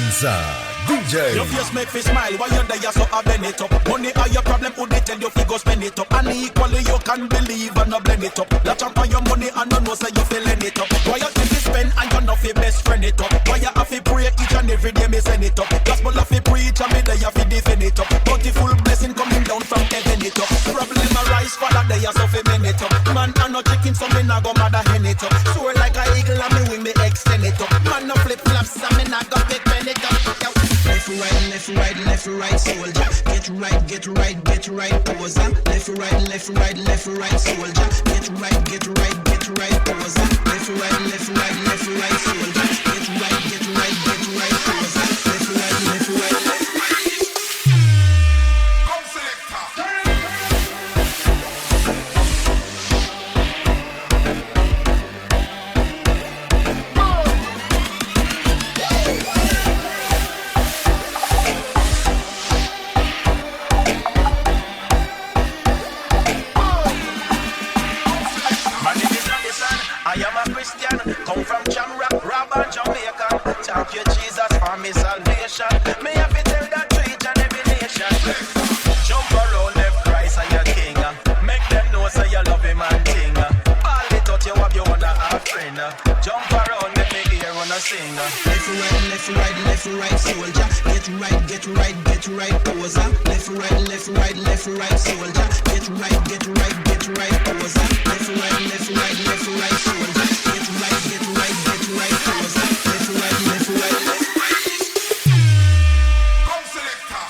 Ranza DJ. Your face make me smile while you're there, so I bend it up. Money are your problem, who they tell you figure spend it up. And equally you can believe and not blend it up. Latch up on your money and don't know say you feeling it up. Why you take to spend and you're not your best friend it up. Why you have to pray each and every day me send it up. Gospel have to preach and me there you have to defend it up. Bountiful blessing coming down from heaven it up. Problem arise for that day you so fi mend it up. Man and no chicken so me nah go mad a hen it up. Soar like a eagle and me wing me extend it up. Man no flip flops and me nah go big bend it up. Left right, left right, left right, soldier. Get right, get right, get right, poser. Left right, left right, left right, soldier. Get right, get right, get right, poser. Left right, left right, left right, soldier. Get right, get right, get right, poser. Left right, left right, left right. Come selector. Come from Jamrock, Robert, Jamaica. Thank you, Jesus, for me salvation. May I be tell that to each and every nation. Jump around, left Christ and your king. Make them know say you love him and ting. All it out you have you wanna have friend. Jump around, let me hear wanna sing. Left right, left right, left right, soldier. Get right, get right, get right, poser. Left right, left right, left right, soldier. Get right, get right, get right, poser. Left right, left right, left right, soldier. Get right, get right, get right, poser. Left right, left right, left right. Come selector.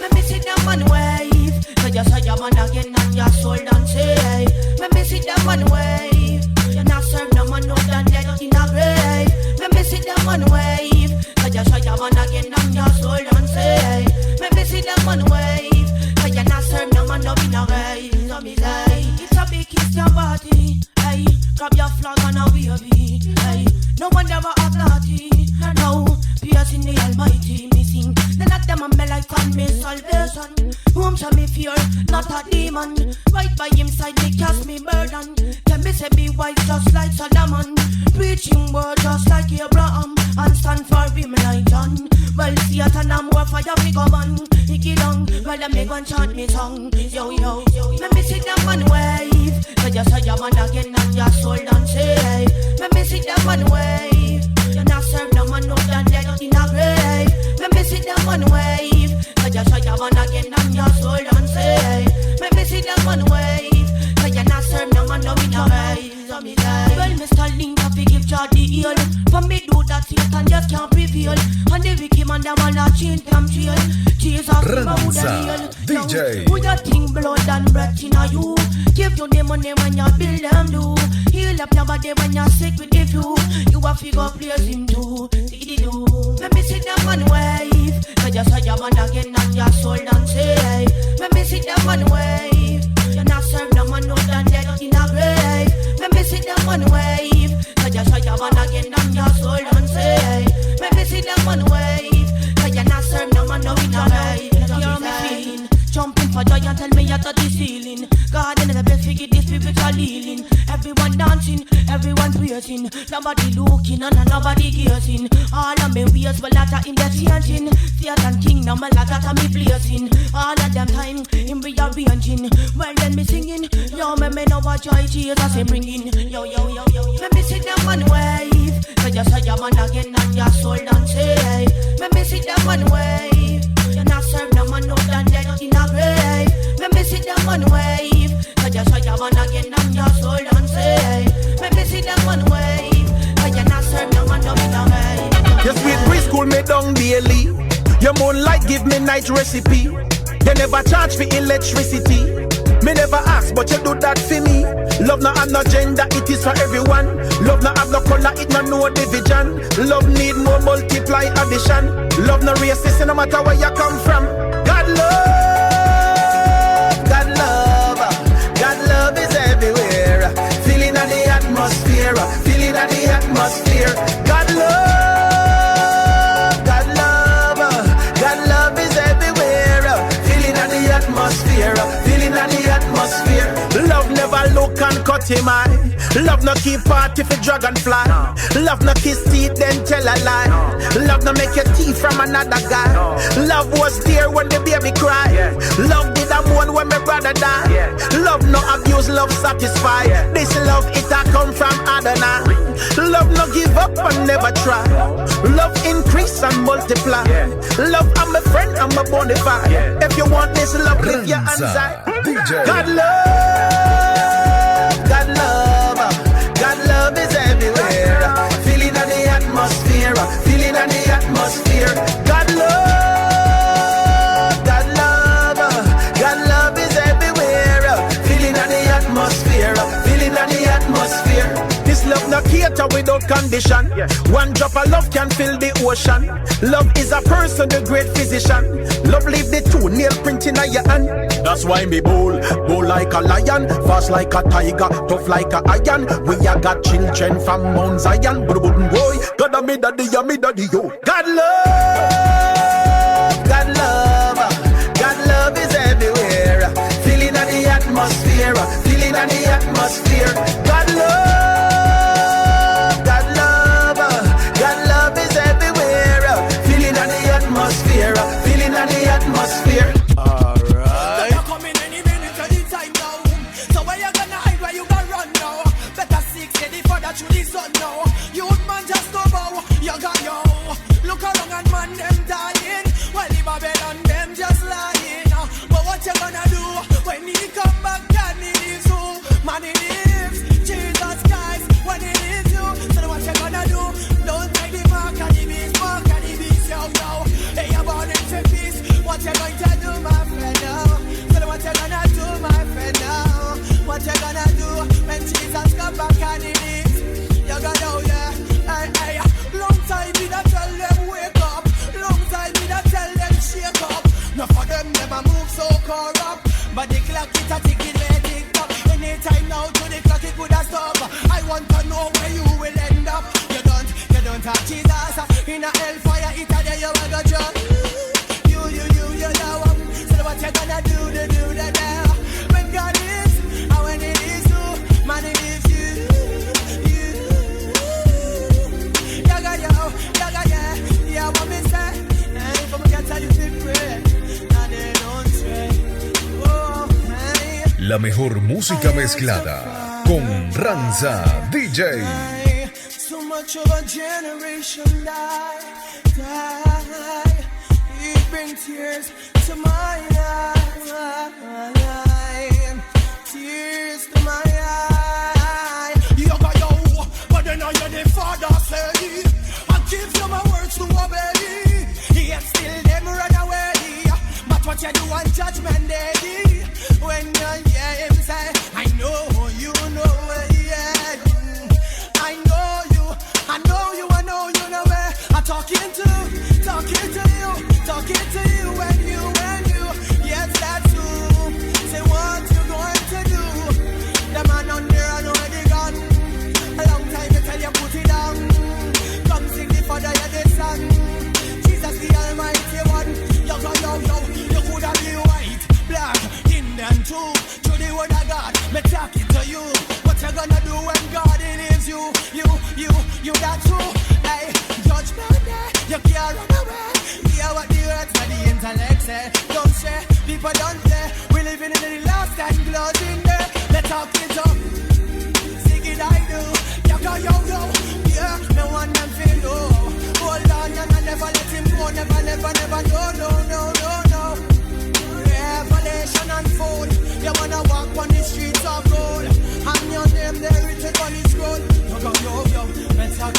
Let me sit down and wave. So you saw your man again and your soul don't say. Let me sit down and wave. You not serve no man no than dead in a grave. Let me sit down and wave. So you saw your man again and your soul don't say. Let me sit down and wave. So you not serve no man no in a grave. So me say, it's a big Christian party. Hey, grab your flag and a wavy. Hey, no one ever act naughty. No, piercing the Almighty missing. They let them and me like on me salvation. Whom shall me fear? Not a demon. Right by him side, they cast me burden. Can me say be wise just like Solomon. Preaching word just like Abraham. And stand for him like John. Well, Satan and more fire we come on. He get on, well, them they gon' chant me song. Yo, yo, yo, let me sit down and wave. So just say your man again and your soul don't say. Let me sit down and wave. You not serve no man no than dead in a grave. Let me sit down and wave. So just say your man again and your soul don't say. Let me sit down and wave. So you not serve no man no in a grave. So me say, well, Mr. Link have to give God the heel. For me do that Satan just can't prevail. And the wicked man them all a change them trail. Jesus Ranza DJ. Who you think blood and breath in a you? Give you the money when you build them do. Heal up your body when you're sick with the flu. You have to go praise him too. See the do. Let me sit down and wave. So just say your man again and your soul don't say. Let me sit down and wave. You not serve no man no than dead in a grave. Let me sit down and wave. So just say your man again and your soul don't say. Let me sit down and wave. So you not serve no man no in a grave. You're me feeling. Jumping for joy and tell me you're the ceiling. God in the best figure this spiritual healing. Everyone dancing, everyone praising. Nobody looking and nobody gazing. All of me ways well that are in the changing. Satan kingdom well that are me blazing. All of them time in rearranging. Well then me singing. Yo me know what joy Jesus is bringing. Yo yo yo yo. Let me sit down and wave. So just say your man again and your soul don't say. Let me sit down and wave. You not serve no man no than dead in a grave. Let me sit down and wave. So just say your man again and your soul don't say. Let me sit down and wave. So you not serve no man no in a grave. Your sweet preschool me down daily. Your moonlight give me night recipe. You never charge for electricity. Me never ask, but you do that for me. Love no have no gender, it is for everyone. Love no have no color, it no division. Love need more multiply addition. Love no racist, no matter where you come from. God love, God love, God love is everywhere. Feeling of the atmosphere, feeling feeling the atmosphere. God love, God love, God love is everywhere. Feeling the atmosphere, feeling the atmosphere. Love never look and cut him eye. Love no keep party for dragonfly. Love no kiss teeth then tell a lie. Love no make your teeth from another guy. Love was there when the baby cry. Love did a moan when my brother die. Love no abuse, love satisfy. This love it a come from Adonai. Love no give up and never try. Love increase and multiply. Love I'm a friend, I'm a bonafide. If you want this love, lift your hands high. God love, God love, God love is everywhere. Feeling of the atmosphere, feeling of the atmosphere. God love, God love, God love is everywhere. Feeling of the atmosphere, feeling of the atmosphere. This love no cater without condition. One drop of love can fill the ocean. Love is a person, the great physician. Love leave the two nail printing on your hand. That's why me bold like a lion, fast like a tiger, tough like a iron. We a got children from Mount Zion. Boy, God a me daddy, yo. God love, God love, God love is everywhere. Feeling of the atmosphere, feeling of the atmosphere. God love, God love, God love is everywhere. Feeling of the atmosphere, feeling of the atmosphere. Through the sun now, youth man just go bow. You got yo. Look around and man them dying, while the Babylon them just lying. But what you gonna do when he come back? God needs you, man he lives. Jesus Christ, when he needs you. So what you gonna do? Don't take the mark and the beast, yo. Hey, you're born into peace. What you going to do, my friend? Now? So what you gonna do, my friend? Now? What you gonna do when Jesus come back and he needs? You got know, yeah. Hey, long time we da tell them wake up. Long time we da tell them shake up. Now for them never move so corrupt. But the clock it a tick it let it up. Anytime now to the clock it could have stop. I want to know where you will end up. You don't have Jesus in a hellfire. It a day you a go jump. You know so what you gonna do there. When God is and when it is you, man it is you. Yeah, what me say? Hey, come and tell you to pray. Now they don't say. Oh, hey. La mejor música mezclada con Ranza DJ. So much of a generation die. It brings tears to my eye. Tears to my eye. Yo, but then I hear the Father say, give you my words to obey. Yet still them run away. But what you do on judgment day, when you hear him say, I know you know yeah. I know you know where I'm talking to you when you yes that's true. Say what you going to do. The man on there I know the gun. A long time to tell you put it down. Come sing the Father of the Son. Jesus the Almighty One. Yo, you could have been white, black, Indian too. To the word of God, me talking to you. What you gonna do when God leaves you? You got to, hey, judgment day. You can't run away. Hear what the words of the intellect say. Don't say, people don't play. We living in the last and blood in there. Let's talk it up. Sing it I do. Yo. Yeah, no one them feel low. Hold on and I never let him go. Never, no. Revelation unfold. You wanna walk on the streets of gold. And your name there written on the scroll. Yo. Let's talk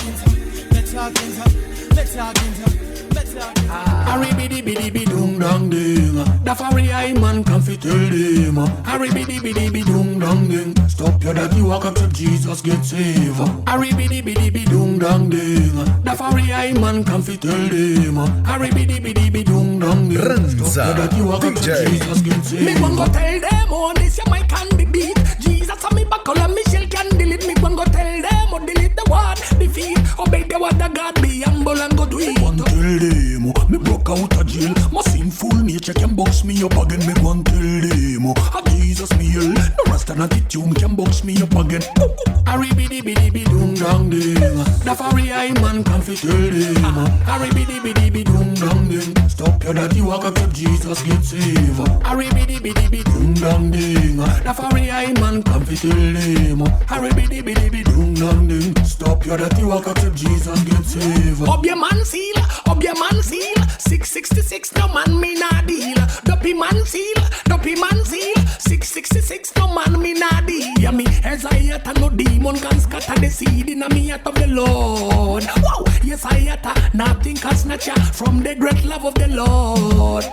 Aribidi-bidi-bidung dang ding. Da fari I man can fit tell them. Aribidi-bidi-bidung dang ding. Stop your daddy walk up to Jesus get saved. Aribidi-bidi-bidung dang ding. Da fari I man can fit tell them. Aribidi-bidi-bidung dang ding. Stop your daddy walk up to Jesus get saved. Me gon' go tell them oh this your mic can be beat. Jesus on me buckle and Michelle can delete. Me gon' go tell them oh delete the water. the word of God, be humble and go do it. One tell them, me broke out of jail. My sinful nature can box me up again. Me one tell them, Jesus me hell. No rasta not it tune can box me up again. Harry biddy biddy biddy doom dang ding. The fiery eye man can fit tell them. Harry biddy biddy biddy doom dang ding. Stop your dirty walk up, Jesus get saved. Harry biddy biddy biddy doom dang ding. The fiery eye man can fit tell them. Harry biddy biddy biddy doom dang ding. Stop your dirty walk up, Jesus get saved. Up your man seal, up your man seal. 666 no man me nah deal. Dopey man seal, dopey man seal. 666 no man me nah deal. Yeah me as I yet no demon can scatter the seed in a me out of the Lord. Wow, yes I yet nothing can snatch ya from the great love of the Lord.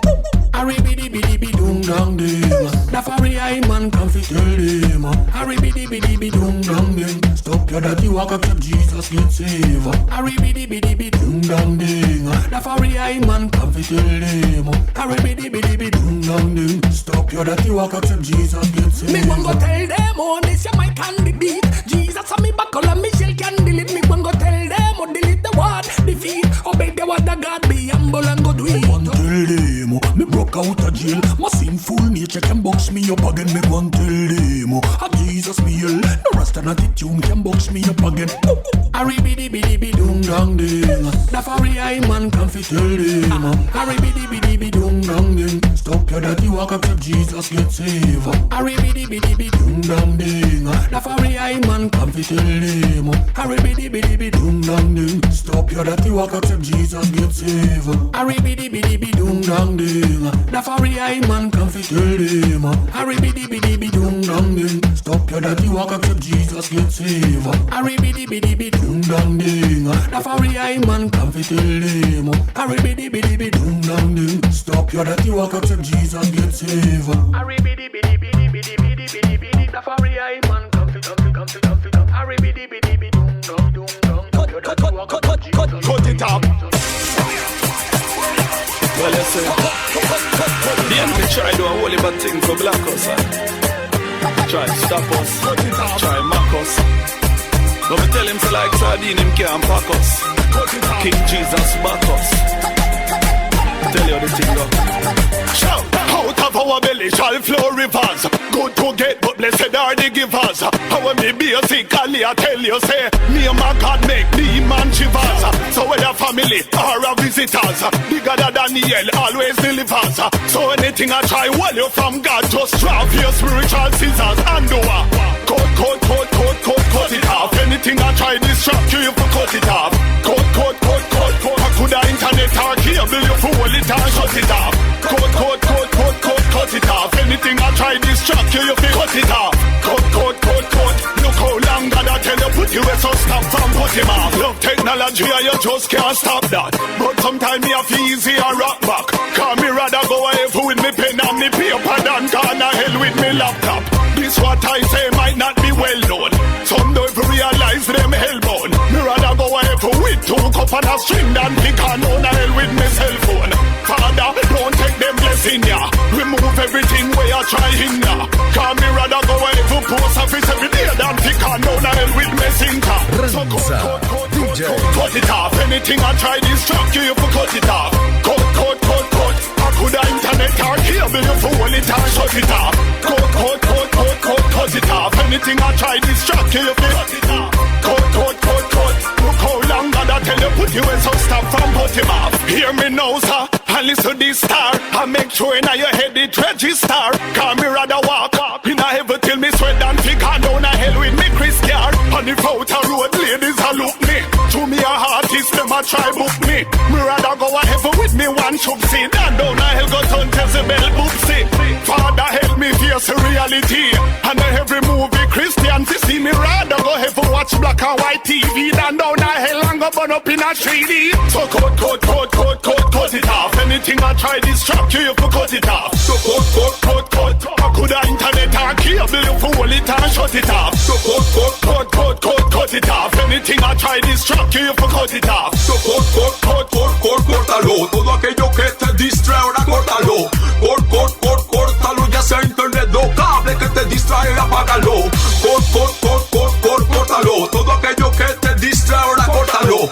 Harry biddy biddy biddy doom dang ding. The fiery eye man can fit tell them. Harry biddy biddy biddy doom dang ding. Stop your dirty walk up, Jesus get saved. Harry biddy biddy biddy doom dang ding. The fiery eye man can fit tell them. Harry biddy biddy biddy doom dang ding. Stop your dirty walk up, Jesus get saved. Me gon' go tell them, oh this is my candidate. Jesus on me buckle and Michelle can delete. Me gon' go tell them, oh delete the word defeat. Obey the word of God, be humble and go do it. One tell them, me broke out of jail. My sinful nature can box me up again. Me gon' tell them, Jesus me hell. No rasta not it tune can box me up again. Harry biddy biddy biddy doom dang ding. The fiery eye man can fit tell them. Harry biddy biddy biddy doom dang ding. Stop your dirty walk up, Jesus get saved. Harry biddy biddy biddy doom dang ding. The fiery eye man can fit tell them. Harry biddy biddy biddy doom dang ding. Stop your dirty walk up, Jesus get saved. Harry biddy biddy biddy doom dang ding. The fiery eye man can fit tell them. Harry biddy biddy biddy doom dang ding. Stop your dirty walk up, Jesus get saved. Harry biddy biddy biddy doom dang ding. The fiery eye man can fit tell them. Harry biddy biddy biddy doom dang ding. Stop your dirty walk up, Jesus get saved. Harry biddy biddy biddy biddy biddy biddy biddy. The fiery eye man can fit Harry biddy biddy biddy doom dang doom dang. Cut it up. Well, you see, the enemy try to do a whole heap of things for black us. Try to stop us, try to mock us. But we tell him to like sardine, him can't pack us. King Jesus back us. Tell you the thing go. Shout! Out of our belly shall flow rivers. Good to get, but blessed are the givers. How me basically I tell you, say, me and my God make me man shivers. So whether family or a visitors, bigger than Daniel always delivers. So anything I try, well you from God, just drop your spiritual scissors and do a cut it off. Anything I try distract you, you for cut it off. Cut. I could have internet or cable, you for hold it and shut it off. Cut it off. Anything I try distract you, you fi cut it off. Cut. Look how long God I tell you put you so stop from put him off. Love technology and you just can't stop that. But sometimes me have easy and rock back. Cause me rather go away with me pen and me paper than gone to hell with me laptop. This what I say might not be well known. Some don't realize them hellbound. Me rather go away with 2 cup and a string than pick on hell with me cell phone. Father, don't take them blessing ya. Remove everything where you trying ya. Cause me rather go away for post office every day than pick on hell with messenger. So cut it off. Anything I try distract you for cut it off. Cut. I could have internet or cable you for hold it and shut it off. Cut it off. Anything I try distract you for cut it off. Cut. Look how long God I tell you put you in so stop from put him off. Hear me now, sir, and listen this star. I make sure in your head it register. Call me rather walk up in a heaven till me sweat and figure down a hell with me Chris Car. On the outer road ladies a look me. To me a artist them a try book me. Me rather go a heaven with me one chub see. Down a hell go turn Jezebel boopsy. Father help me face the reality. And every movie Christian to see me rather go heaven watch black and white TV. Down a hell and go burn up in a 3D. So cut it off. Anything I try distract you for cut it off. So cut. I could have internet and cable you for hold it and shut it off. So cut it off. Anything I try distract you for cut it off. So córtalo. Todo aquello que te distrae ahora córtalo. Córtalo, ya sea internet o cable que te distrae apágalo. Córtalo. Todo aquello que te distrae ahora córtalo.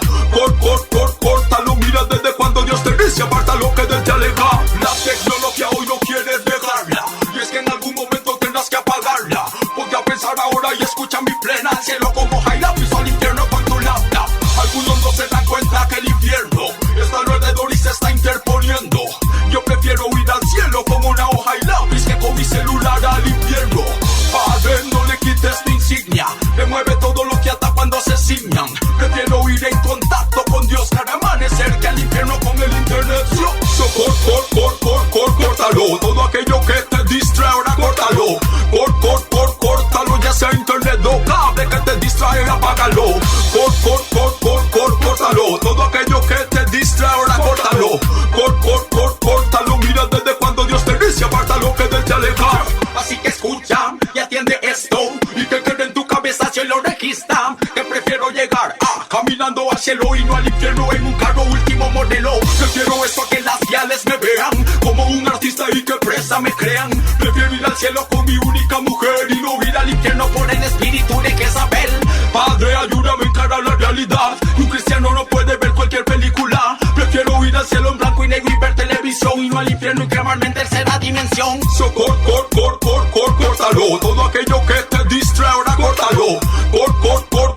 Caminando al cielo y no al infierno en un carro último modelo. Prefiero eso a que las viales me vean como un artista y que presa me crean. Prefiero ir al cielo con mi única mujer y no ir al infierno por el espíritu de Jezabel. Padre, ayúdame a encarar la realidad. Un cristiano no puede ver cualquier película. Prefiero ir al cielo en blanco y negro y ver televisión y no al infierno y quemarme en tercera dimensión. So córtalo. Todo aquello que te distrae ahora córtalo.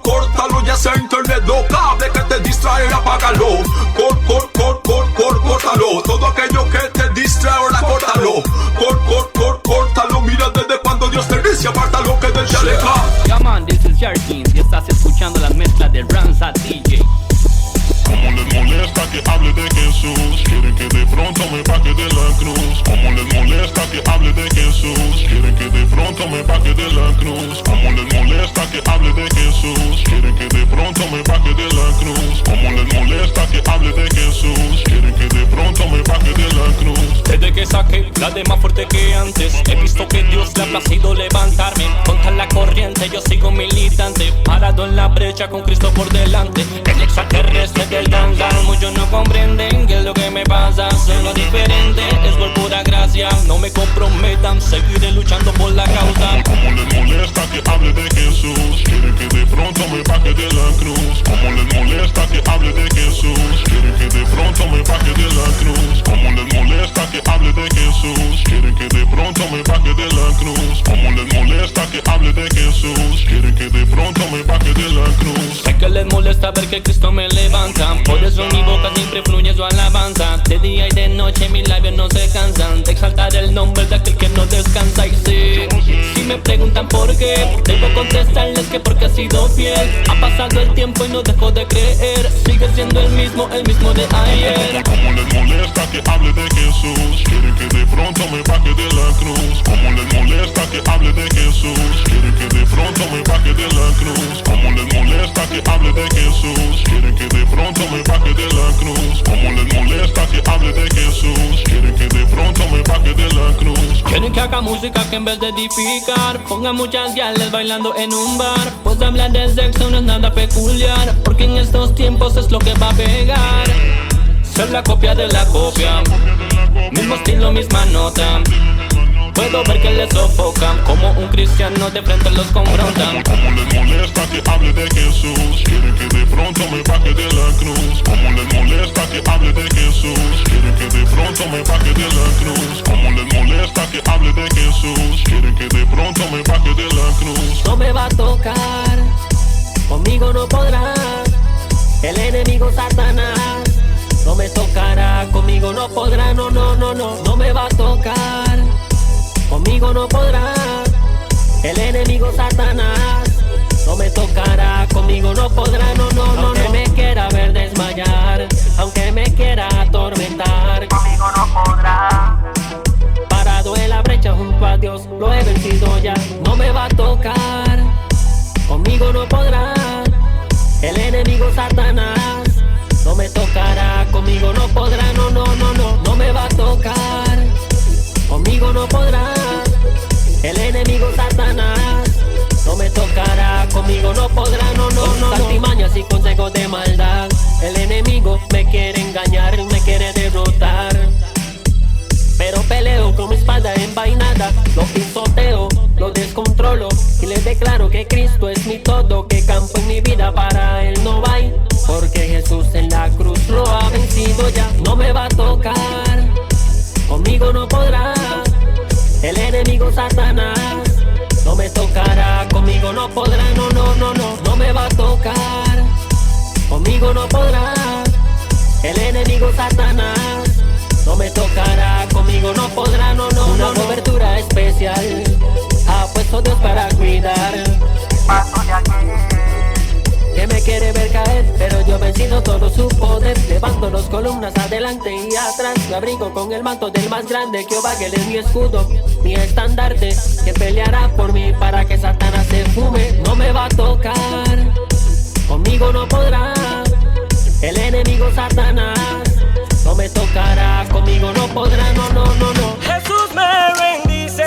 Córtalo, ya sea internet o cable que te distrae, apágalo. Córtalo. Todo aquello que te distrae ahora córtalo. Córtalo. Mira desde cuando Dios te dice apártalo que del chaleca. Yeah man, this is Jarkins y estás escuchando las mezclas de Ranza DJ. Como les molesta que hable de Jesús, quieren que de pronto me baje de la cruz. Como les molesta que hable de Jesús, quieren que de pronto me baje de la cruz. Como les molesta que hable de Jesús, quieren que de pronto me baje de la cruz. Como les molesta que hable de Jesús, quieren que de pronto me baje de la cruz. Desde que saqué la de más fuerte que antes, he visto que Dios le ha placido levantarme. Contra la corriente yo sigo militante, parado en la brecha con Cristo por delante. El extraterrestre del danzal, muchos no comprenden que es lo que me pasa. Soy lo diferente, es por pura gracia. No me comprometan, seguiré luchando por la causa. Como les molesta que hable de Jesús, quieren que de pronto me baje de la cruz. Como les molesta que hable de Jesús, quieren que de pronto me baje de la cruz. Como les molesta que hable de Jesús, quieren que de pronto me baje de la cruz. Como les molesta que hable de Jesús, quieren que de pronto me baje de la cruz. Sé que les molesta ver que Cristo me levanta, por eso mi boca siempre fluye su alabanza. De día y de noche mis labios no se cansan de exaltar el nombre de aquel que no descansa. Y si me preguntan por qué, debo contestarles que porque he sido fiel. Ha pasado el tiempo y no dejo de creer, sigue siendo el mismo de ayer. Como les molesta que hable de Jesús, quieren que de pronto me baje de la cruz. Como les molesta que hable de Jesús, quieren que de pronto me baje de la cruz. Como les molesta que hable de Jesús, quieren que de pronto me baje de la cruz. Como les molesta que hable de Jesús, quieren que de pronto me baje de la cruz. Quieren que haga música que en vez de edificar ponga muchas gales bailando en un bar. Pues hablar de sexo no es nada peculiar, porque en estos tiempos es lo que va a pegar. Ser la copia de la copia, mismo estilo, misma nota. Puedo ver que les sofocan, como un cristiano de frente los confrontan. Como les molesta que hable de Jesús, quieren que de pronto me baje de la cruz. Como les molesta que hable de Jesús, quieren que de pronto me baje de la cruz. Como les molesta que hable de Jesús, quieren que de pronto me baje de la cruz. No me va a tocar, conmigo no podrá, el enemigo Satanás. No me tocará, conmigo no podrá, no me va a tocar. Conmigo no podrá, el enemigo Satanás. No me tocará, conmigo no podrá, no. Aunque me quiera ver desmayar, aunque me quiera atormentar, conmigo no podrá. Parado en la brecha junto a Dios, lo he vencido ya. No me va a tocar, conmigo no podrá, el enemigo Satanás. No me tocará, conmigo no podrá, no me va a tocar. Conmigo no podrá, el enemigo Satanás. No me tocará, conmigo no podrá, no. Artimañas y consejos de maldad, el enemigo me quiere engañar, me quiere derrotar. Pero peleo con mi espada envainada, lo pisoteo, lo descontrolo y les declaro que Cristo es mi todo, que campo en mi vida para él no hay, porque Jesús en la cruz lo ha vencido ya. No me va a tocar, conmigo no podrá, el enemigo Satanás. No me tocará, conmigo no podrá, no me va a tocar. Conmigo no podrá, el enemigo Satanás. No me tocará, conmigo no podrá, Una cobertura especial ha puesto Dios para cuidar. Que me quiere ver caer, pero yo he vencido todo su poder. Levanto dos columnas adelante y atrás, me abrigo con el manto del más grande. Jehová, que él es mi escudo, mi estandarte, que peleará por mí para que Satanás se fume. No me va a tocar, conmigo no podrá, el enemigo Satanás. No me tocará, conmigo no podrá, no. Jesús me bendice,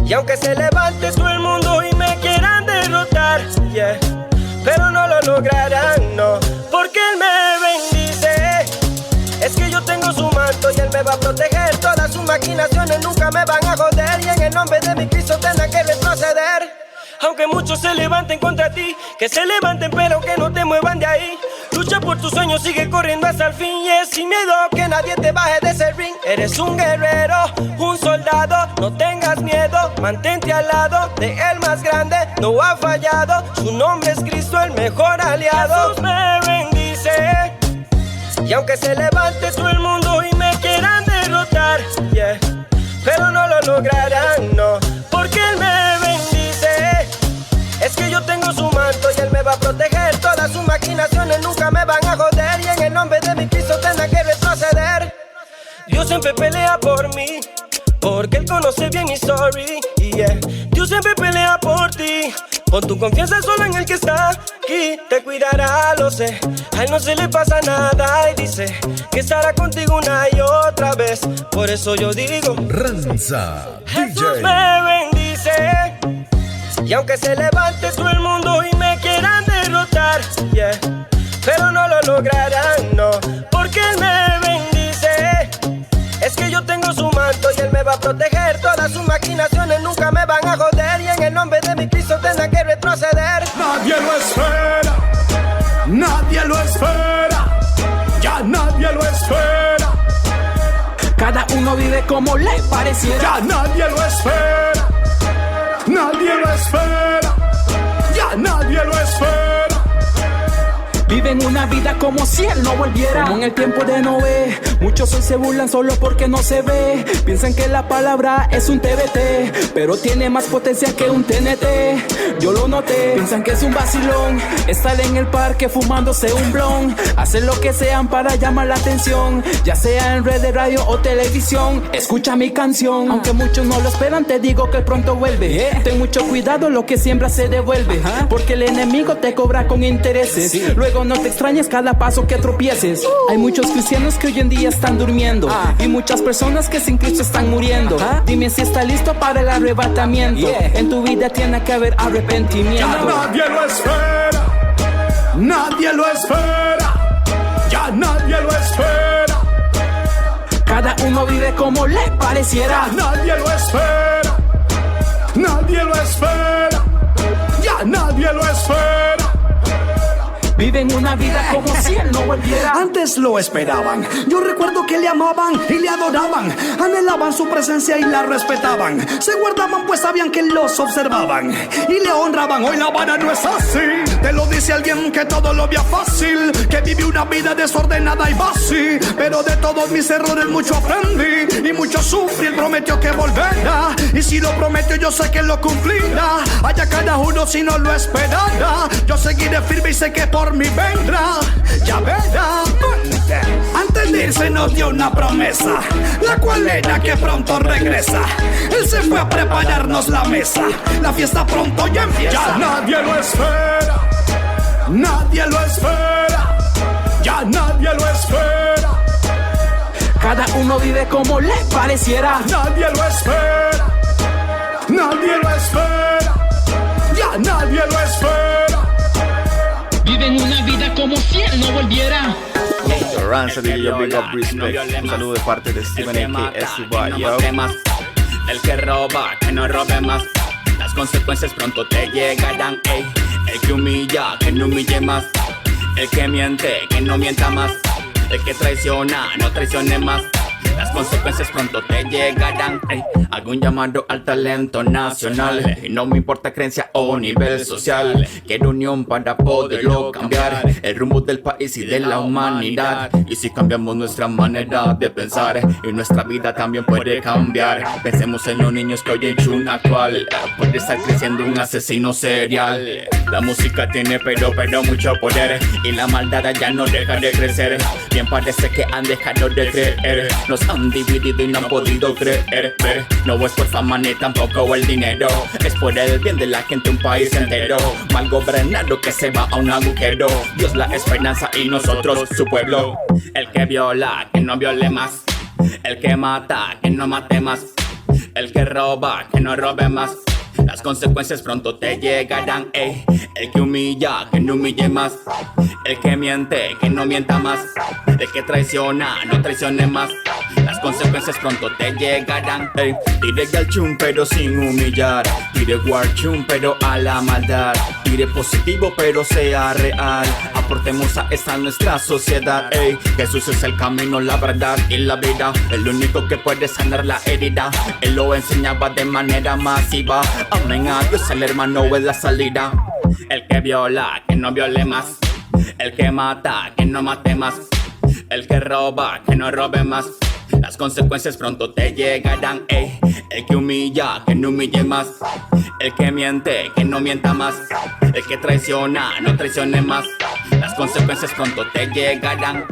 y aunque se levante todo el mundo y me quieran derrotar, yeah, pero no lo lograrán, no, porque Él me bendice. Es que yo tengo su manto y Él me va a proteger. Todas sus maquinaciones nunca me van a joder. Y en el nombre de mi Cristo tendrán que retroceder. Aunque muchos se levanten contra ti, que se levanten pero que no te muevan de ahí. Lucha por tus sueños, sigue corriendo hasta el fin. Y es sin miedo que nadie te baje de ese ring. Eres un guerrero, un soldado, no tengas miedo. Mantente al lado de el más grande, no ha fallado. Su nombre es Cristo, el mejor aliado. Jesús me bendice. Y aunque se levante todo el mundo y me quieran derrotar, yeah, pero no lo lograrán, no, porque Él me bendice. Es que yo tengo su manto y Él me va a proteger. Todas sus maquinaciones nunca me van a joder. Y en el nombre de mi Cristo tendrán que retroceder. Dios siempre pelea por mí, porque Él conoce bien mi story, yeah. Dios siempre pelea por ti. Pon tu confianza solo en el que está aquí. Te cuidará, lo sé. A Él no se le pasa nada y dice que estará contigo una y otra vez. Por eso yo digo, Ranza Jesús DJ. me bendice. Y aunque se levante todo el mundo y me quieran derrotar, yeah, pero no lo lograrán, no, porque Él me bendice. Es que yo tengo su manto y Él me va a proteger. Todas sus maquinaciones nunca me van a joder. Y en el nombre de mi Cristo tendrán que retroceder. Nadie lo espera, nadie lo espera, ya nadie lo espera. Cada uno vive como le pareciera. Ya nadie lo espera, nadie lo espera, ya nadie lo espera. Viven una vida como si Él no volviera. Como en el tiempo de Noé, muchos hoy se burlan solo porque no se ve. Piensan que la palabra es un TBT, pero tiene más potencia que un TNT. Yo lo noté, piensan que es un vacilón estar en el parque fumándose un blon. Hacer lo que sean para llamar la atención, ya sea en redes, radio o televisión. Escucha mi canción, aunque muchos no lo esperan, te digo que pronto vuelve. Ten mucho cuidado, lo que siembras se devuelve, porque el enemigo te cobra con intereses. Luego no te extrañes cada paso que tropieces. Hay muchos cristianos que hoy en día están durmiendo, y muchas personas que sin Cristo están muriendo. Dime si está listo para el arrebatamiento. En tu vida tiene que haber arrepentimiento. Ya nadie lo espera, nadie lo espera, ya nadie lo espera. Cada uno vive como le pareciera. Ya nadie lo espera, nadie lo espera, ya nadie lo espera. Viven una vida como si Él no volviera. Antes lo esperaban, yo recuerdo que le amaban y le adoraban. Anhelaban su presencia y la respetaban. Se guardaban pues sabían que los observaban y le honraban. Hoy la vara no es así. Te lo dice alguien que todo lo vea fácil, que vive una vida desordenada y vacía. Pero de todos mis errores mucho aprendí y mucho sufrí. Él prometió que volverá, y si lo prometió yo sé que lo cumplirá. Haya cada uno si no lo esperara. Yo seguiré firme y sé que por mí vendrá, ya verá. Antes de irse nos dio una promesa, la cual era que pronto regresa. Él se fue a prepararnos la mesa, la fiesta pronto ya empieza. Ya nadie lo espera, nadie lo espera, ya nadie lo espera. Cada uno vive como le pareciera. Nadie lo espera, nadie lo espera, ya nadie lo espera. Viven una vida como si Él no volviera. Ranza DJ, big up, respect. Un saludo de parte de Steven A.K. Yo. El que roba, que no robe más. Las consecuencias pronto te llegarán, ey. El que humilla, que no humille más. El que miente, que no mienta más. El que traiciona, no traicione más. Las consecuencias pronto te llegarán, ey. Hago un llamado al talento nacional, y no me importa creencia o nivel social. Quiero unión para poderlo cambiar el rumbo del país y de la humanidad. Y si cambiamos nuestra manera de pensar, y nuestra vida también puede cambiar. Pensemos en los niños que hoy en Chun actual puede estar creciendo un asesino serial. La música tiene pero mucho poder, y la maldad ya no deja de crecer. Bien parece que han dejado de creer. Nos han dividido y no han podido creer. No es por fama ni tampoco el dinero, es por el bien de la gente un país entero. Mal gobernado que se va a un agujero. Dios la esperanza y nosotros su pueblo. El que viola, que no viole más. El que mata, que no mate más. El que roba, que no robe más. Las consecuencias pronto te llegarán, ey. El que humilla, que no humille más. El que miente, que no mienta más. El que traiciona, no traicione más. Las consecuencias pronto te llegarán, ey. Tire galchum pero sin humillar. Tire guarchum pero a la maldad. Tire positivo pero sea real. Aportemos a esta nuestra sociedad, ey. Jesús es el camino, la verdad y la vida. El único que puede sanar la herida. Él lo enseñaba de manera masiva. Amen a Dios, el hermano es la salida. El que viola, que no viole más. El que mata, que no mate más. El que roba, que no robe más. Las consecuencias pronto te llegarán, ey. El que humilla, que no humille más. El que miente, que no mienta más. El que traiciona, no traicione más. Las consecuencias pronto te llegarán.